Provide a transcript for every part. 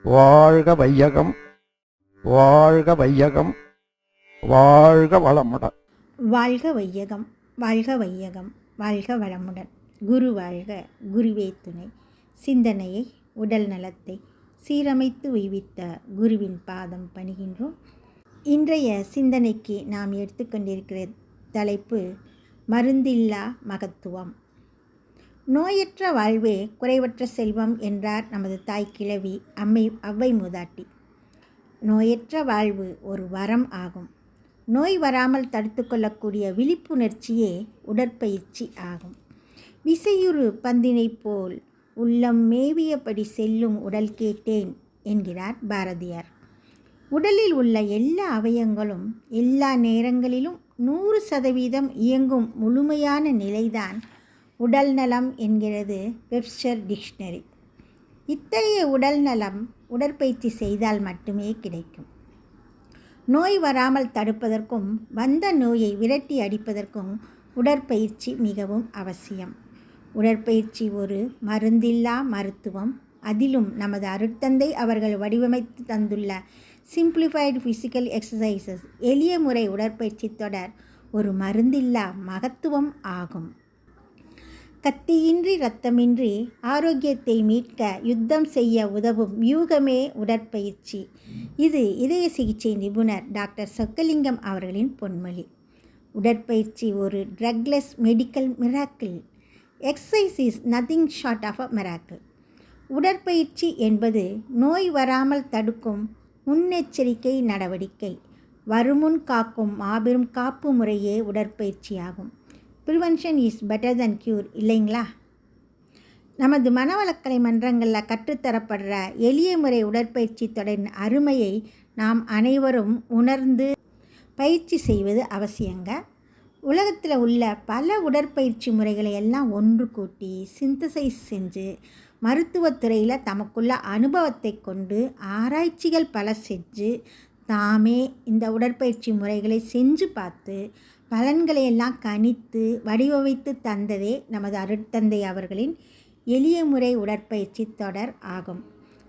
வாழ்க வையகம், வாழ்க வையகம், வாழ்க வளமுடன். வாழ்க வையகம், வாழ்க வையகம், வாழ்க வளமுடன். குரு வாழ்க, குருவே துணை. சிந்தனையை, உடல் நலத்தை சீரமைத்து உய்வித்த குருவின் பாதம் பணிகின்றோம். இன்றைய சிந்தனைக்கு நாம் எடுத்துக்கொண்டிருக்கிற தலைப்பு மருந்தில்லா மகத்துவம். நோயற்ற வாழ்வே குறைவற்ற செல்வம் என்றார் நமது தாய் கிழவி அவ்வை மூதாட்டி. நோயற்ற வாழ்வு ஒரு வரம் ஆகும். நோய் வராமல் தடுத்து கொள்ளக்கூடிய விழிப்புணர்ச்சியே உடற்பயிற்சி ஆகும். விசையுறு பந்தினைப் போல் உள்ளம் மேவியபடி செல்லும் உடல் கேட்டேன் என்கிறார் பாரதியார். உடலில் உள்ள எல்லா அவயங்களும் எல்லா நேரங்களிலும் 100% இயங்கும் முழுமையான நிலைதான் உடல் நலம் என்கிறது வெப்ஸ்டர் டிக்ஷனரி. இத்தகைய உடல் நலம் உடற்பயிற்சி செய்தால் மட்டுமே கிடைக்கும். நோய் வராமல் தடுப்பதற்கும் வந்த நோயை விரட்டி அடிப்பதற்கும் உடற்பயிற்சி மிகவும் அவசியம். உடற்பயிற்சி ஒரு மருந்தில்லா மருத்துவம். அதிலும் நமது அருட்தந்தை அவர்கள் வடிவமைத்து தந்துள்ள சிம்பிளிஃபைடு ஃபிசிக்கல் எக்ஸசைசஸ் எளிய முறை உடற்பயிற்சி தொடர் ஒரு மருந்தில்லா மகத்துவம் ஆகும். கத்தியின்றி இரத்தமின்றி ஆரோக்கியத்தை மீட்க யுத்தம் செய்ய உதவும் வியூகமே உடற்பயிற்சி. இது இதய சிகிச்சை நிபுணர் டாக்டர் சொக்கலிங்கம் அவர்களின் பொன்மொழி. உடற்பயிற்சி ஒரு drugless medical miracle. Exercise is nothing short of a miracle. உடற்பயிற்சி என்பது நோய் வராமல் தடுக்கும் முன்னெச்சரிக்கை நடவடிக்கை. வருமுன் காக்கும் மாபெரும் காப்பு முறையே உடற்பயிற்சியாகும். Prevention is better than cure, இல்லைங்களா? நமது மனவளக்கலை மன்றங்களில் கற்றுத்தரப்படுற எளிய முறை உடற்பயிற்சி தொடரின் அருமையை நாம் அனைவரும் உணர்ந்து பயிற்சி செய்வது அவசியங்க. உலகத்தில் உள்ள பல உடற்பயிற்சி முறைகளை எல்லாம் ஒன்று கூட்டி சிந்தசைஸ் செஞ்சு மருத்துவத்துறையில் தமக்குள்ள அனுபவத்தை கொண்டு ஆராய்ச்சிகள் பல செஞ்சு தாமே இந்த உடற்பயிற்சி முறைகளை செஞ்சு பார்த்து பலன்களை எல்லாம் கணித்து வடிவமைத்து தந்ததே நமது அருட்தந்தை அவர்களின் எளிய முறை உடற்பயிற்சி தொடர் ஆகும்.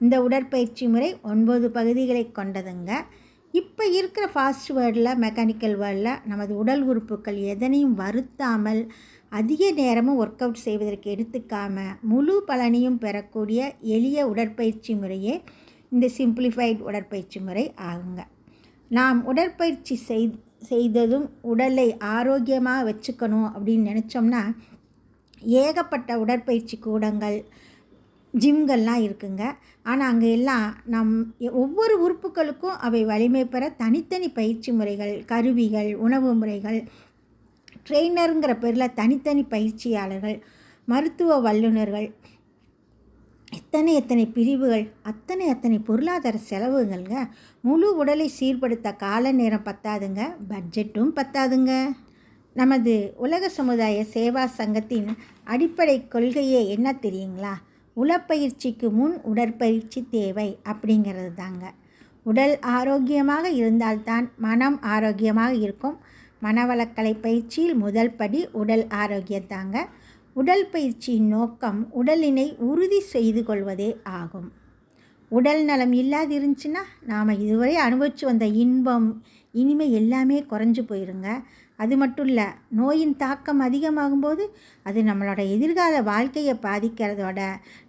இந்த உடற்பயிற்சி முறை 9 பகுதிகளை கொண்டதுங்க. இப்போ இருக்கிற ஃபாஸ்ட் வேர்ல்டில், மெக்கானிக்கல் வேர்ல்டில் நமது உடல் உறுப்புகள் எதனையும் வருத்தாமல் அதிக நேரமும் ஒர்க் அவுட் செய்வதற்கு எடுத்துக்காமல் முழு பலனையும் பெறக்கூடிய எளிய உடற்பயிற்சி முறையே இந்த சிம்பிளிஃபைடு உடற்பயிற்சி முறை ஆகுங்க. நாம் உடற்பயிற்சி செய்ததும் உடலை ஆரோக்கியமாக வச்சுக்கணும் அப்படின்னு நினச்சோம்னா ஏகப்பட்ட உடற்பயிற்சி கூடங்கள், ஜிம்கள்லாம் இருக்குங்க. ஆனால் அங்கே எல்லாம் ஒவ்வொரு உறுப்புகளுக்கும் அவை வலிமை பெற தனித்தனி பயிற்சி முறைகள், கருவிகள், உணவு முறைகள், ட்ரெயினருங்கிற பேரில் தனித்தனி பயிற்சியாளர்கள், மருத்துவ வல்லுநர்கள், எத்தனை பிரிவுகள், அத்தனை பொருளாதார செலவுகள்ங்க. முழு உடலை சீர்படுத்த கால நேரம் பத்தாதுங்க, பட்ஜெட்டும் பத்தாதுங்க. நமது உலக சமுதாய சேவா சங்கத்தின் அடிப்படை கொள்கையே என்ன தெரியுங்களா? உடற்பயிற்சிக்கு முன் உடற்பயிற்சி தேவை அப்படிங்கிறது தாங்க. உடல் ஆரோக்கியமாக இருந்தால்தான் மனம் ஆரோக்கியமாக இருக்கும். மனவளக்கலை பயிற்சியில் முதல் படி உடல் ஆரோக்கியத்தாங்க. உடல் பயிற்சியின் நோக்கம் உடலினை உறுதி செய்து கொள்வதே ஆகும். உடல் நலம் இல்லாது இருந்துச்சுன்னா நாம் இதுவரை அனுபவித்து வந்த இன்பம், இனிமை எல்லாமே குறைஞ்சி போயிருங்க. அது மட்டும் இல்லை, நோயின் தாக்கம் அதிகமாகும்போது அது நம்மளோட எதிர்கால வாழ்க்கையை பாதிக்கிறதோட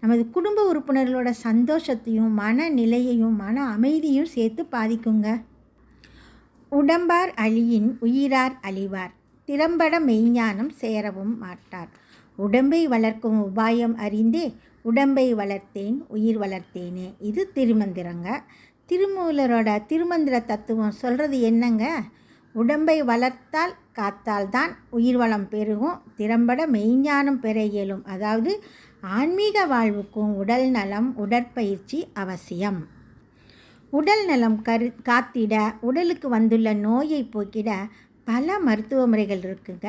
நமது குடும்ப உறுப்பினர்களோட சந்தோஷத்தையும் மனநிலையையும் மன அமைதியும் சேர்த்து பாதிக்குங்க. உடம்பார் அழியின் உயிரார் அழிவார், திறம்பட மெய்ஞானம் சேரவும் மாட்டார். உடம்பை வளர்க்கும் உபாயம் அறிந்தே உடம்பை வளர்த்தேன் உயிர் வளர்த்தேனே. இது திருமந்திரங்க. திருமூலரோட திருமந்திர தத்துவம் சொல்கிறது என்னங்க? உடம்பை வளர்த்தால் காத்தால் தான் உயிர் வளம் பெருகும், திறம்பட மெய்ஞானம் பெற இயலும். அதாவது ஆன்மீக வாழ்வுக்கும் உடல் நலம், உடற்பயிற்சி அவசியம். உடல் நலம் காத்திட, உடலுக்கு வந்துள்ள நோயை போக்கிட பல மருத்துவ முறைகள் இருக்குங்க.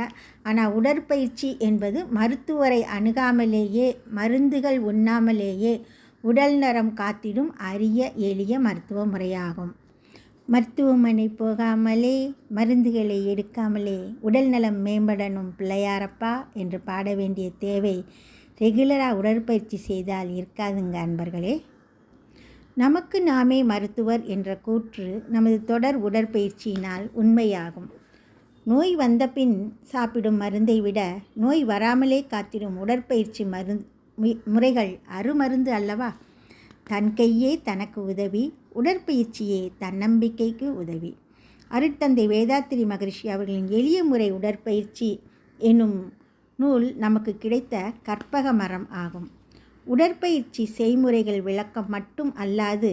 ஆனால் உடற்பயிற்சி என்பது மருத்துவரை அணுகாமலேயே, மருந்துகள் உண்ணாமலேயே உடல் நலம் காத்திடும் அரிய எளிய மருத்துவ முறையாகும். மருத்துவமனை போகாமலே, மருந்துகளை எடுக்காமலே உடல் நலம் மேம்படணும் பிள்ளையாரப்பா என்று பாட வேண்டிய தேவை ரெகுலராக உடற்பயிற்சி செய்தால் இருக்காதுங்க அன்பர்களே. நமக்கு நாமே மருத்துவர் என்ற கூற்று நமது தொடர் உடற்பயிற்சியினால் உண்மையாகும். நோய் வந்த பின் சாப்பிடும் மருந்தை விட நோய் வராமலே காத்திடும் உடற்பயிற்சி முறைகள் அருமருந்து அல்லவா? தன் கையே தனக்கு உதவி, உடற்பயிற்சியே தன்னம்பிக்கைக்கு உதவி. அருட்தந்தை வேதாத்திரி மகரிஷி அவர்களின் எளிய முறை உடற்பயிற்சி என்னும் நூல் நமக்கு கிடைத்த கற்பக மரம் ஆகும். உடற்பயிற்சி செய்முறைகள் விளக்கம் மட்டும் அல்லாது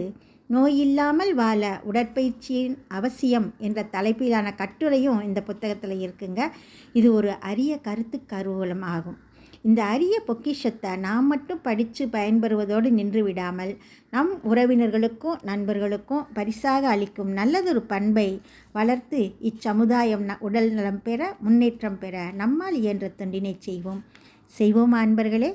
நோயில்லாமல் வாழ உடற்பயிற்சியின் அவசியம் என்ற தலைப்பிலான கட்டுரையும் இந்த புத்தகத்தில் இருக்குங்க. இது ஒரு அரிய கருத்து கருவூலம் ஆகும். இந்த அரிய பொக்கிஷத்தை நாம் மட்டும் படித்து பயன்பெறுவதோடு நின்று விடாமல் நம் உறவினர்களுக்கும் நண்பர்களுக்கும் பரிசாக அளிக்கும் நல்லதொரு பண்பை வளர்த்து இச்சமுதாயம் உடல் நலம் பெற முன்னேற்றம் பெற நம்மால் இயன்ற தொண்டினை செய்வோம் அன்பர்களே.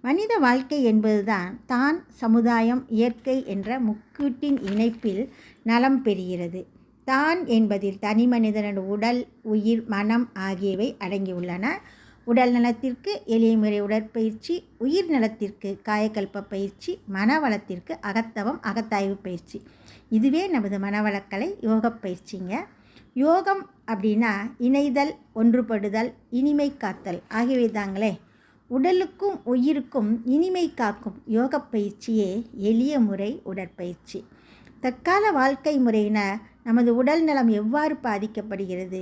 மனித வாழ்க்கை என்பதுதான் தான், சமுதாயம், இயற்கை என்ற முக்கூட்டின் இணைப்பில் நலம் பெறுகிறது. தான் என்பதில் தனி மனிதனின் உடல், உயிர், மனம் ஆகியவை அடங்கியுள்ளன. உடல் நலத்திற்கு எளிய முறை உடற்பயிற்சி, உயிர் நலத்திற்கு காயக்கல்ப பயிற்சி, மனவளத்திற்கு அகத்தவம் அகத்தாய்வு பயிற்சி. இதுவே நமது மனவளக்கலை யோக பயிற்சிங்க. யோகம் அப்படின்னா இணைதல், ஒன்றுபடுதல், இனிமை காத்தல் ஆகியவை தாங்களே. உடலுக்கும் உயிருக்கும் இனிமை காக்கும் யோக பயிற்சியே எளிய முறை உடற்பயிற்சி. தற்கால வாழ்க்கை முறையினர் நமது உடல் நலம் எவ்வாறு பாதிக்கப்படுகிறது?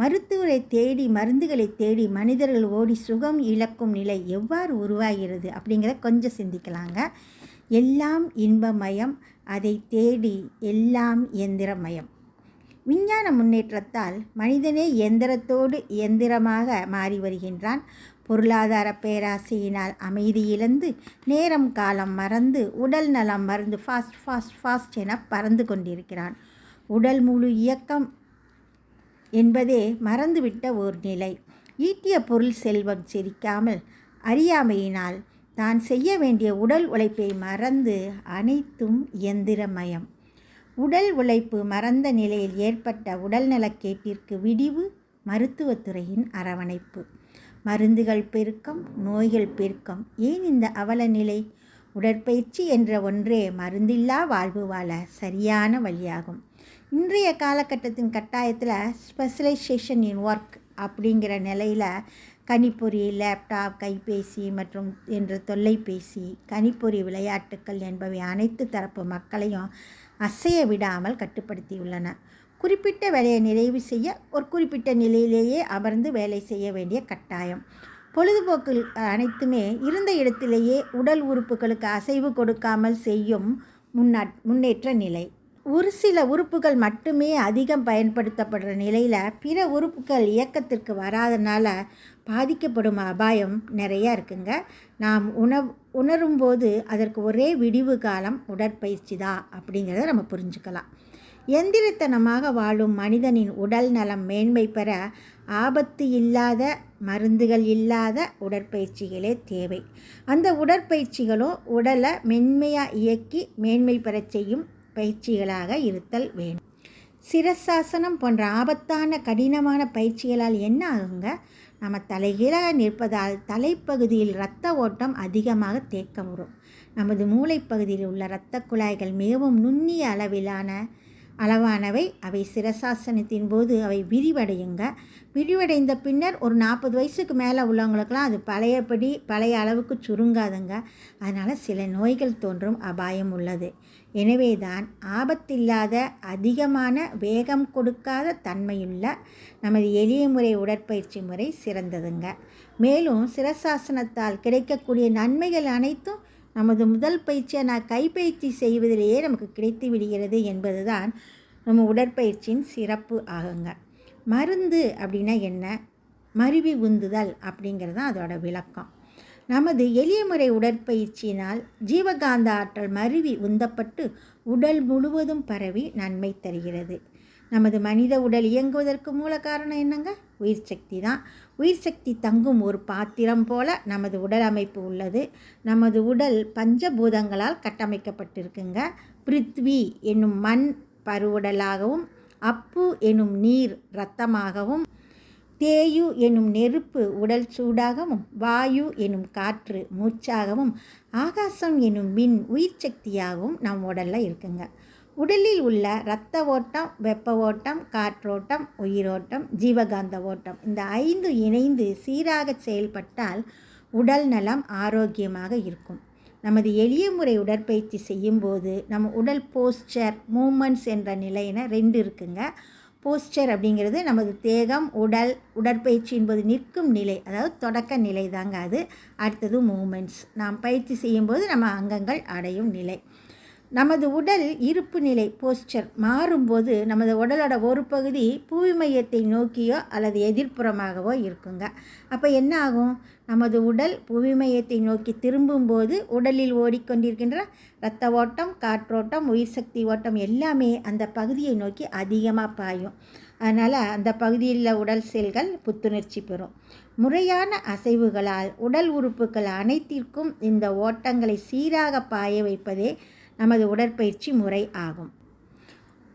மருத்துவரை தேடி மருந்துகளை தேடி மனிதர்கள் ஓடி சுகம் இழக்கும் நிலை எவ்வாறு உருவாகிறது அப்படிங்கிறத கொஞ்சம் சிந்திக்கலாங்க. எல்லாம் இன்பமயம், அதை தேடி எல்லாம் இயந்திரமயம். விஞ்ஞான முன்னேற்றத்தால் மனிதனே இயந்திரத்தோடு இயந்திரமாக மாறி வருகின்றான். பொருளாதார பேராசையினால் அமைதி இழந்து நேரம் காலம் மறந்து உடல் நலம் மறந்து ஃபாஸ்ட் என பறந்து கொண்டிருக்கிறான். உடல் முழு இயக்கம் என்பதே மறந்துவிட்ட ஓர் நிலை. ஈட்டிய பொருள் செல்வம் செரிக்காமல் அறியாமையினால் தான் செய்ய வேண்டிய உடல் உழைப்பை மறந்து அனைத்தும் இயந்திரமயம். உடல் உழைப்பு மறந்த நிலையில் ஏற்பட்ட உடல்நலக்கேட்டிற்கு விடிவு மருத்துவத்துறையின் அரவணைப்பு. மருந்துகள் பெருக்கம், நோய்கள் பெருக்கம். ஏன் இந்த அவல நிலை? உடற்பயிற்சி என்ற ஒன்றே மருந்தில்லா வாழ்வு வாழ சரியான வழியாகும். இன்றைய காலகட்டத்தின் கட்டாயத்தில் ஸ்பெஷலைசேஷன் இன் ஒர்க் அப்படிங்கிற நிலையில் கணிப்பொறி, லேப்டாப், கைபேசி மற்றும் என்ற தொல்லைபேசி, கணிப்பொறி விளையாட்டுக்கள் என்பவை அனைத்து தரப்பு மக்களையும் அசைய விடாமல் கட்டுப்படுத்தியுள்ளன. குறிப்பிட்ட வேலையை நிறைவு செய்ய ஒரு குறிப்பிட்ட நிலையிலேயே அமர்ந்து வேலை செய்ய வேண்டிய கட்டாயம். பொழுதுபோக்கு அனைத்துமே இருந்த இடத்திலேயே உடல் உறுப்புகளுக்கு அசைவு கொடுக்காமல் செய்யும் முன்னேற்ற நிலை. ஒரு சில உறுப்புகள் மட்டுமே அதிகம் பயன்படுத்தப்படுற நிலையில் பிற உறுப்புகள் இயக்கத்திற்கு வராதனால பாதிக்கப்படும் அபாயம் நிறையா இருக்குங்க. நாம் உணரும்போது அதற்கு ஒரே விடிவு காலம் உடற்பயிற்சி தான் அப்படிங்கிறத நம்ம புரிஞ்சுக்கலாம். எந்திரத்தனமாக வாழும் மனிதனின் உடல் நலம் மேன்மை பெற ஆபத்து இல்லாத, மருந்துகள் இல்லாத உடற்பயிற்சிகளே தேவை. அந்த உடற்பயிற்சிகளும் உடலை மென்மையாக இயக்கி மேன்மை பெற செய்யும் பயிற்சிகளாக இருத்தல் வேண்டும். சிரசாசனம் போன்ற ஆபத்தான கடினமான பயிற்சிகளால் என்ன ஆகுங்க? நம்ம தலைகீழாக நிற்பதால் தலைப்பகுதியில் இரத்த ஓட்டம் அதிகமாக தேக்கம் வரும். நமது மூளைப்பகுதியில் உள்ள இரத்த குழாய்கள் மிகவும் நுண்ணிய அளவானவை. அவை சிரசாசனத்தின் போது அவை விரிவடைந்த பின்னர் ஒரு 40 வயசுக்கு மேலே உள்ளவங்களுக்கெல்லாம் அது பழைய அளவுக்கு சுருங்காதுங்க. அதனால் சில நோய்கள் தோன்றும் அபாயம் உள்ளது. எனவே தான் ஆபத்தில்லாத, அதிகமான வேகம் கொடுக்காத தன்மையுள்ள நமது எளிய முறை உடற்பயிற்சி முறை சிறந்ததுங்க. மேலும் சிரசாசனத்தால் கிடைக்கக்கூடிய நன்மைகள் அனைத்தும் நமது முதல் பயிற்சியான கைப்பயிற்சி செய்வதிலேயே நமக்கு கிடைத்து விடுகிறது என்பது தான் நம்ம உடற்பயிற்சியின் சிறப்பு ஆகுங்க. மருந்து அப்படின்னா என்ன? மருவி உந்துதல் அப்படிங்கிறது தான் அதோட விளக்கம். நமது எளிய முறை உடற்பயிற்சியினால் ஜீவகாந்த ஆற்றல் மருவி உந்தப்பட்டு உடல் முழுவதும் பரவி நன்மை தருகிறது. நமது மனித உடல் இயங்குவதற்கு மூல காரணம் என்னங்க? உயிர் சக்தி தான். உயிர் சக்தி தங்கும் ஒரு பாத்திரம் போல நமது உடல் அமைப்பு உள்ளது. நமது உடல் பஞ்சபூதங்களால் கட்டமைக்கப்பட்டிருக்குங்க. பிருத்வி என்னும் மண் பருவுடலாகவும், அப்பு என்னும் நீர் இரத்தமாகவும், தேயு எனும் நெருப்பு உடல் சூடாகவும், வாயு எனும் காற்று மூச்சாகவும், ஆகாசம் எனும் மின் உயிர் சக்தியாகவும் நம் உடலில் இருக்குங்க. உடலில் உள்ள இரத்த ஓட்டம், வெப்ப ஓட்டம், காற்றோட்டம், உயிரோட்டம், ஜீவகாந்த ஓட்டம் இந்த 5 இணைந்து சீராக செயல்பட்டால் உடல் நலம் ஆரோக்கியமாக இருக்கும். நமது எளிய முறை உடற்பயிற்சி செய்யும்போது நம்ம உடல் போஸ்டர், மூமெண்ட்ஸ் என்ற நிலையின 2 இருக்குங்க. போஸ்டர் அப்படிங்கிறது நமது தேகம், உடல், உடற்பயிற்சி என்பது நிற்கும் நிலை, அதாவது தொடக்க நிலை தாங்க அது. அடுத்தது மூமெண்ட்ஸ், நாம் பயிற்சி செய்யும்போது நம்ம அங்கங்கள் அடையும் நிலை. நமது உடல் இருப்பு நிலை போஸ்டர் மாறும்போது நமது உடலோட ஒரு பகுதி புவி மையத்தை நோக்கியோ அல்லது எதிர்ப்புறமாகவோ இருக்குங்க. அப்போ என்ன ஆகும்? நமது உடல் புவி மையத்தை நோக்கி திரும்பும்போது உடலில் ஓடிக்கொண்டிருக்கின்ற இரத்த ஓட்டம், காற்றோட்டம், உயிர் சக்தி ஓட்டம் எல்லாமே அந்த பகுதியை நோக்கி அதிகமாக பாயும். அதனால் அந்த பகுதியில் உடல் செல்கள் புத்துணர்ச்சி பெறும். முறையான அசைவுகளால் உடல் உறுப்புகள் அனைத்திற்கும் இந்த ஓட்டங்களை சீராக பாய வைப்பதே நமது உடற்பயிற்சி முறை ஆகும்.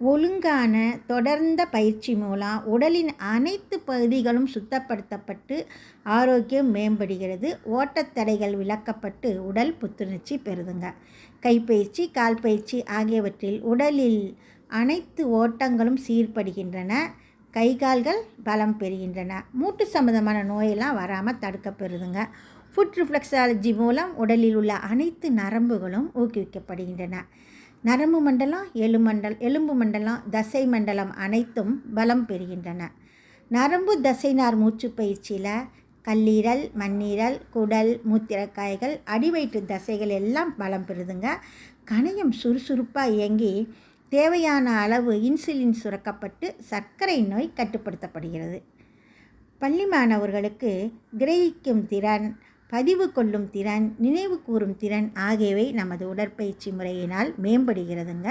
ஒழுங்கான தொடர்ந்த பயிற்சி மூலம் உடலின் அனைத்து பகுதிகளும் சுத்தப்படுத்தப்பட்டு ஆரோக்கியம் மேம்படுகிறது. ஓட்டத்தடைகள் விலக்கப்பட்டு உடல் புத்துணர்ச்சி பெறுதுங்க. கைப்பயிற்சி, கால் பயிற்சி ஆகியவற்றில் உடலில் அனைத்து ஓட்டங்களும் சீர்படுகின்றன. கை கால்கள் பலம் பெறுகின்றன. மூட்டு சம்பந்தமான நோயெல்லாம் வராமல் தடுக்கப்பெறுதுங்க. ஃபுட் ரிஃப்ளெக்ஸாலஜி மூலம் உடலில் உள்ள அனைத்து நரம்புகளும் ஊக்குவிக்கப்படுகின்றன. நரம்பு மண்டலம், எலும்பு மண்டலம், தசை மண்டலம் அனைத்தும் பலம் பெறுகின்றன. நரம்பு தசைநார் மூச்சு பயிற்சியில் கல்லீரல், மண்ணீரல், குடல், மூத்திரக்காய்கள், அடிவயிற்று தசைகள் எல்லாம் பலம் பெறுதுங்க. கணையம் சுறுசுறுப்பாக இயங்கி தேவையான அளவு இன்சுலின் சுரக்கப்பட்டு சர்க்கரை நோய் கட்டுப்படுத்தப்படுகிறது. பள்ளி மாணவர்களுக்கு கிரகிக்கும் திறன், பதிவு கொள்ளும் திறன், நினைவு கூறும் திறன் ஆகியவை நமது உடற்பயிற்சி முறையினால் மேம்படுகிறதுங்க.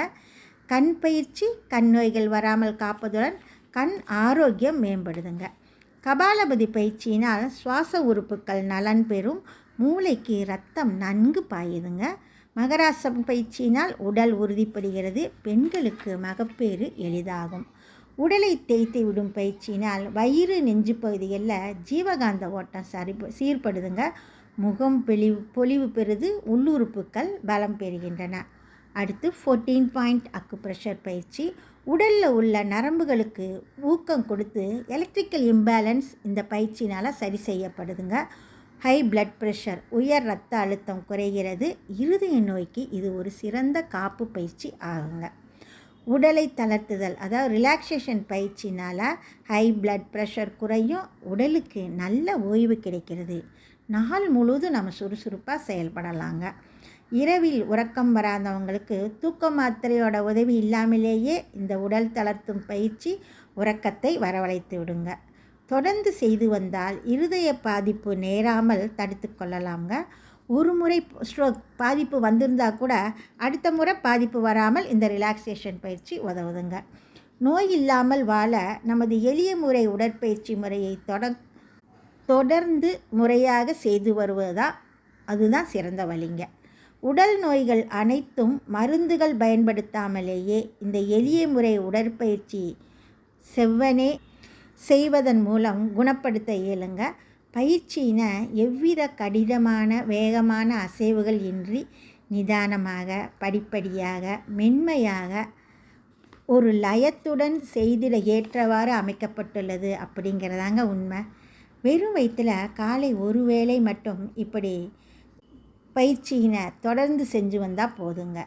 கண் பயிற்சி கண் நோய்கள் வராமல் காப்பதுடன் கண் ஆரோக்கியம் மேம்படுதுங்க. கபாலபதி பயிற்சியினால் சுவாச உறுப்புகள் நலன் பெறும். மூளைக்கு இரத்தம் நன்கு பாயுதுங்க. மகராசன் பயிற்சியினால் உடல் உறுதிப்படுகிறது. பெண்களுக்கு மகப்பேறு எளிதாகும். உடலை தேய்த்து விடும் பயிற்சியினால் வயிறு, நெஞ்சு பகுதிகளில் ஜீவகாந்த ஓட்டம் சீர்படுதுங்க. முகம் பொலிவு பெறுது. உள்ளுறுப்புகள் பலம் பெறுகின்றன. அடுத்து 14 பாயிண்ட் அக்குப்ரெஷர் பயிற்சி. உடலில் உள்ள நரம்புகளுக்கு ஊக்கம் கொடுத்து எலக்ட்ரிக்கல் இம்பேலன்ஸ் இந்த பயிற்சினால் சரி செய்யப்படுதுங்க. ஹை பிளட் ப்ரெஷர், உயர் இரத்த அழுத்தம் குறைகிறது. இருதய நோய்க்கு இது ஒரு சிறந்த காப்பு பயிற்சி ஆகுங்க. உடலை தளர்த்துதல், அதாவது ரிலாக்ஸேஷன் பயிற்சினால் ஹை பிளட் ப்ரெஷர் குறையும். உடலுக்கு நல்ல ஓய்வு கிடைக்கிறது. நாள் முழுவதும் நம்ம சுறுசுறுப்பாக செயல்படலாங்க. இரவில் உறக்கம் வராதவங்களுக்கு தூக்க மாத்திரையோட உதவி இல்லாமலேயே இந்த உடல் தளர்த்தும் பயிற்சி உறக்கத்தை வரவழைத்து விடுங்க. தொடர்ந்து செய்து வந்தால் இருதய பாதிப்பு நேராமல் தடுத்து கொள்ளலாங்க. ஒரு முறை ஸ்ட்ரோக் பாதிப்பு வந்திருந்தால் கூட அடுத்த முறை பாதிப்பு வராமல் இந்த ரிலாக்ஸேஷன் பயிற்சி உதவுதுங்க. நோய் இல்லாமல் வாழ நமது எளிய முறை உடற்பயிற்சி முறையை தொடர்ந்து முறையாக செய்து அதுதான் சிறந்த வழிங்க. உடல் நோய்கள் அனைத்தும் மருந்துகள் பயன்படுத்தாமலேயே இந்த எளிய முறை உடற்பயிற்சி செவ்வனே செய்வதன் மூலம் குணப்படுத்த இயலுங்க. பயிற்சியின எவ்வித கடினமான வேகமான அசைவுகள் இன்றி நிதானமாக, படிப்படியாக, மென்மையாக ஒரு லயத்துடன் செய்திட ஏற்றவாறு அமைக்கப்பட்டுள்ளது அப்படிங்கிறதாங்க உண்மை. வெறும் வயிற்றில் காலை ஒரு வேளை மட்டும் இப்படி பயிற்சியினை தொடர்ந்து செஞ்சு வந்தால் போதுங்க.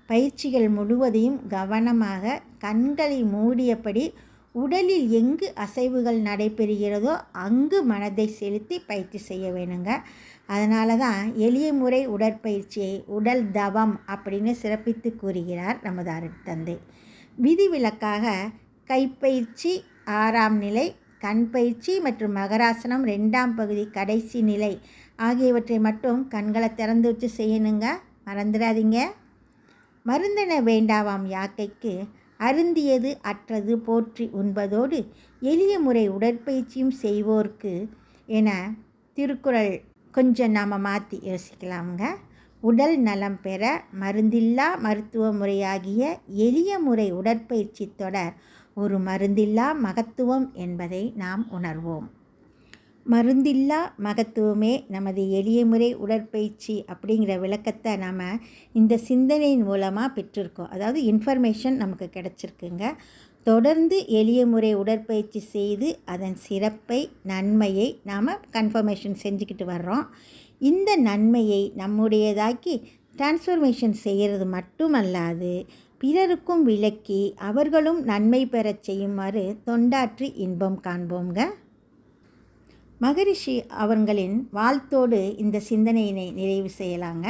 பயிற்சிகள் முழுவதையும் கவனமாக கண்களை மூடியபடி உடலில் எங்கு அசைவுகள் நடைபெறுகிறதோ அங்கு மனதை செலுத்தி பயிற்சி செய்ய வேணுங்க. அதனால தான் எளிய முறை உடற்பயிற்சியை உடல் தவம் அப்படின்னு சிறப்பித்து கூறுகிறார் நமது அருட்தந்தை. விதிவிலக்காக கைப்பயிற்சி 6ஆம் நிலை, கண் பயிற்சி மற்றும் மகராசனம் 2ஆம் பகுதி கடைசி நிலை ஆகியவற்றை மட்டும் கண்களை திறந்து வச்சு செய்யணுங்க. மறந்துடாதீங்க. மருந்தென வேண்டாவாம் யாக்கைக்கு அருந்தியது அற்றது போற்றி உண்பதோடு எளிய முறை உடற்பயிற்சியும் செய்வோர்க்கு என திருக்குறள் கொஞ்சம் நாம் மாற்றி யோசிக்கலாமுங்க. உடல் நலம் பெற மருந்தில்லா மருத்துவ முறையாகிய எளிய முறை உடற்பயிற்சி தொடர் ஒரு மருந்தில்லா மகத்துவம் என்பதை நாம் உணர்வோம். மருந்தில்லா மகத்துவமே நமது எளிய முறை உடற்பயிற்சி அப்படிங்கிற விளக்கத்தை நாம் இந்த சிந்தனையின் மூலமாக பெற்றிருக்கோம். அதாவது இன்ஃபர்மேஷன் நமக்கு கிடச்சிருக்குங்க. தொடர்ந்து எளிய முறை உடற்பயிற்சி செய்து அதன் சிறப்பை, நன்மையை நாம் கன்ஃபர்மேஷன் செஞ்சுக்கிட்டு வர்றோம். இந்த நன்மையை நம்முடையதாக்கி டிரான்ஸ்ஃபர்மேஷன் செய்கிறது மட்டுமல்லாது பிறருக்கும் விளக்கி அவர்களும் நன்மை பெறச் செய்யுமாறு தொண்டாற்றி இன்பம் காண்போங்க. மகரிஷி அவர்களின் வாழ்த்தோடு இந்த சிந்தனையினை நிறைவு செய்யலாங்க.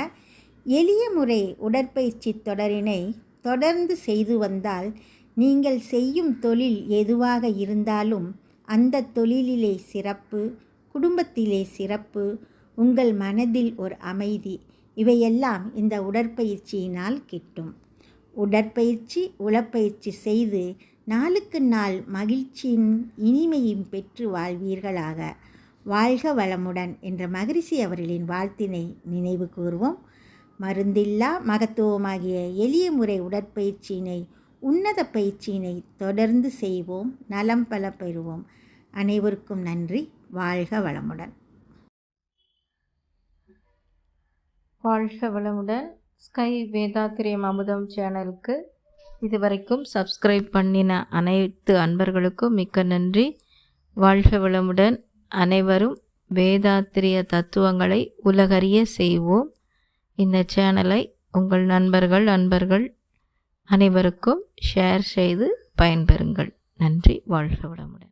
எளிய முறை உடற்பயிற்சி தொடரினை தொடர்ந்து செய்து வந்தால் நீங்கள் செய்யும் தொழில் எதுவாக இருந்தாலும் அந்த தொழிலிலே சிறப்பு, குடும்பத்திலே சிறப்பு, உங்கள் மனதில் ஒரு அமைதி, இவையெல்லாம் இந்த உடற்பயிற்சியினால் கிட்டும். உடற்பயிற்சி, உளப்பயிற்சி செய்து நாளுக்கு நாள் மகிழ்ச்சியின் இனிமையும் பெற்று வாழ்வீர்களாக. வாழ்க வளமுடன் என்ற மகரிஷி அவர்களின் வாழ்த்தினை நினைவு கூர்வோம். மருந்தில்லா மகத்துவமாகிய எளிய முறை உடற்பயிற்சியினை, உன்னத பயிற்சியினை தொடர்ந்து செய்வோம். நலம் பல பெறுவோம். அனைவருக்கும் நன்றி. வாழ்க வளமுடன். வாழ்க வளமுடன். ஸ்கை வேதாத்திரியம் அமுதம் சேனலுக்கு இதுவரைக்கும் சப்ஸ்கிரைப் பண்ணின அனைத்து அன்பர்களுக்கும் மிக்க நன்றி. வாழ்க வளமுடன். அனைவரும் வேதாத்திரிய தத்துவங்களை உலகறிய செய்வோம். இந்த சேனலை உங்கள் நண்பர்கள் அனைவருக்கும் ஷேர் செய்து பயன்பெறுங்கள். நன்றி. வாழ்க வளமுடன்.